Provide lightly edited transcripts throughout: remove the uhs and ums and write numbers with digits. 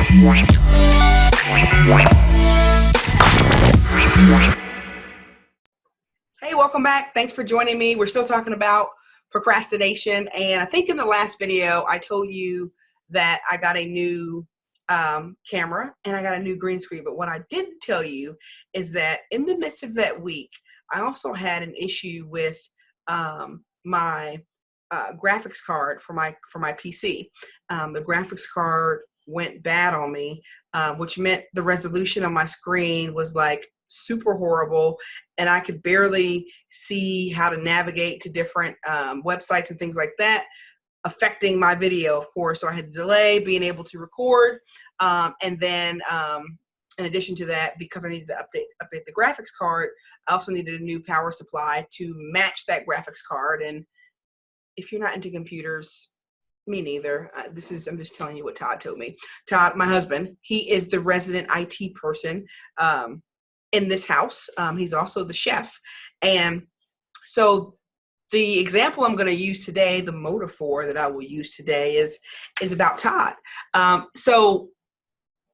Hey, welcome back. Thanks for joining me. We're still talking about procrastination. And I think in the last video, I told you that I got a new camera and I got a new green screen. But what I didn't tell you is that in the midst of that week, I also had an issue with my graphics card for my PC. The graphics card went bad on me, which meant the resolution on my screen was like super horrible, and I could barely see how to navigate to different websites and things like that, affecting my video, of course. So I had to delay being able to record, and then in addition to that, because I needed to update the graphics card, I also needed a new power supply to match that graphics card. And if you're not into computers, me neither. I'm just telling you what Todd told me. Todd, my husband, he is the resident IT person in this house. He's also the chef. And so the example I'm going to use today, the metaphor that I will use today is about Todd. So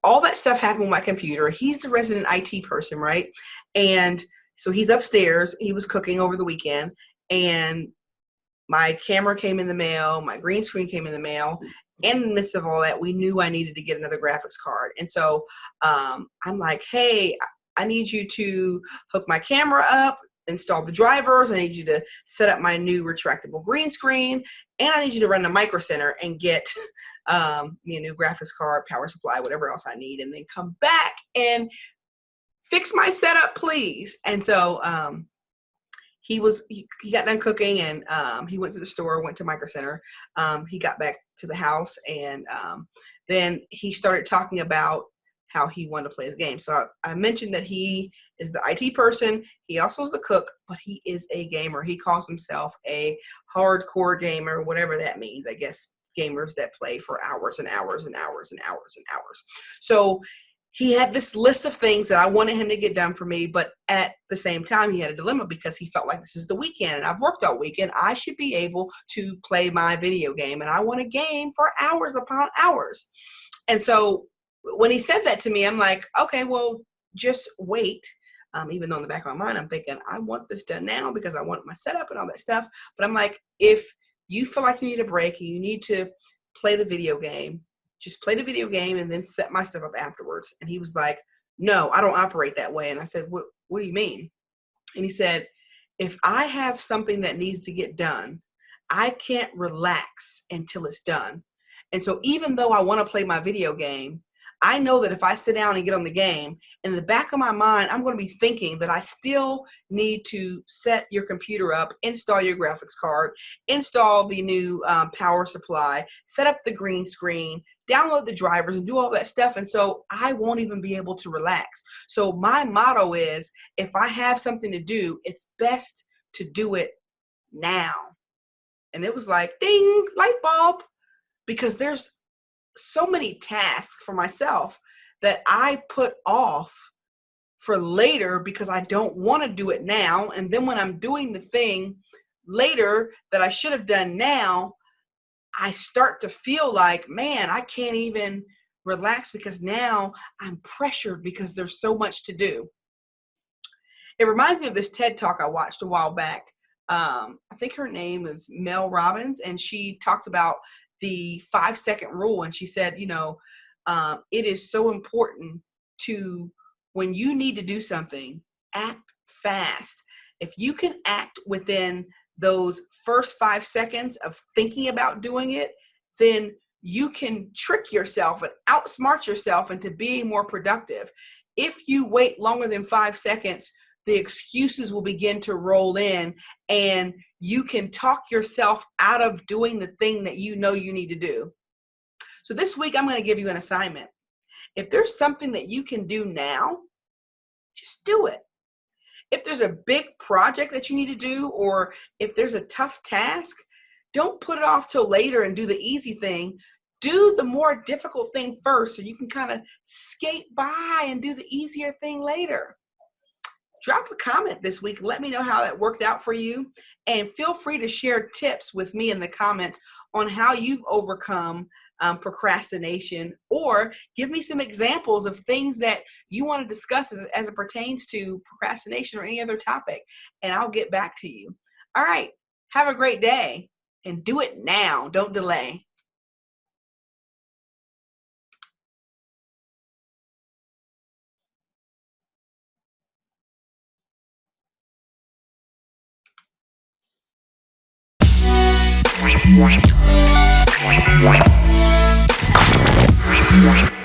all that stuff happened with my computer. He's the resident IT person, right? And so he's upstairs. He was cooking over the weekend, and my camera came in the mail, my green screen came in the mail. In the midst of all that, we knew I needed to get another graphics card. And so I'm like, hey, I need you to hook my camera up, install the drivers. I need you to set up my new retractable green screen. And I need you to run the micro center and get me a new graphics card, power supply, whatever else I need. And then come back and fix my setup, please. And so he got done cooking, and he went to the store, went to Micro Center. He got back to the house, and then he started talking about how he wanted to play his game. So I mentioned that he is the IT person. He also is the cook, but he is a gamer. He calls himself a hardcore gamer, whatever that means. I guess gamers that play for hours and hours and hours and hours and hours. So he had this list of things that I wanted him to get done for me, but at the same time, he had a dilemma because he felt like this is the weekend, and I've worked all weekend. I should be able to play my video game, and I want a game for hours upon hours. And so when he said that to me, I'm like, okay, well, just wait. Even though in the back of my mind, I'm thinking, I want this done now because I want my setup and all that stuff. But I'm like, if you feel like you need a break and you need to play the video game, just play the video game and then set my stuff up afterwards. And he was like, no, I don't operate that way. And I said, what do you mean? And he said, if I have something that needs to get done, I can't relax until it's done. And so even though I want to play my video game, I know that if I sit down and get on the game, in the back of my mind, I'm going to be thinking that I still need to set your computer up, install your graphics card, install the new power supply, set up the green screen, download the drivers, and do all that stuff. And so I won't even be able to relax. So my motto is, if I have something to do, it's best to do it now. And it was like, ding, light bulb, because there's so many tasks for myself that I put off for later because I don't want to do it now. And then when I'm doing the thing later that I should have done now, I start to feel like, man, I can't even relax because now I'm pressured because there's so much to do. It reminds me of this TED Talk I watched a while back. I think her name is Mel Robbins, and she talked about the 5-second rule. And she said, it is so important to, when you need to do something, act fast. If you can act within those first 5 seconds of thinking about doing it, then you can trick yourself and outsmart yourself into being more productive. If you wait longer than 5 seconds, the excuses will begin to roll in, and you can talk yourself out of doing the thing that you know you need to do. So this week, I'm going to give you an assignment. If there's something that you can do now, just do it. If there's a big project that you need to do, or if there's a tough task, don't put it off till later and do the easy thing. Do the more difficult thing first so you can kind of skate by and do the easier thing later. Drop a comment this week. Let me know how that worked out for you. And feel free to share tips with me in the comments on how you've overcome procrastination, or give me some examples of things that you want to discuss as it pertains to procrastination or any other topic, and I'll get back to you. All right. Have a great day, and do it now. Don't delay. Right.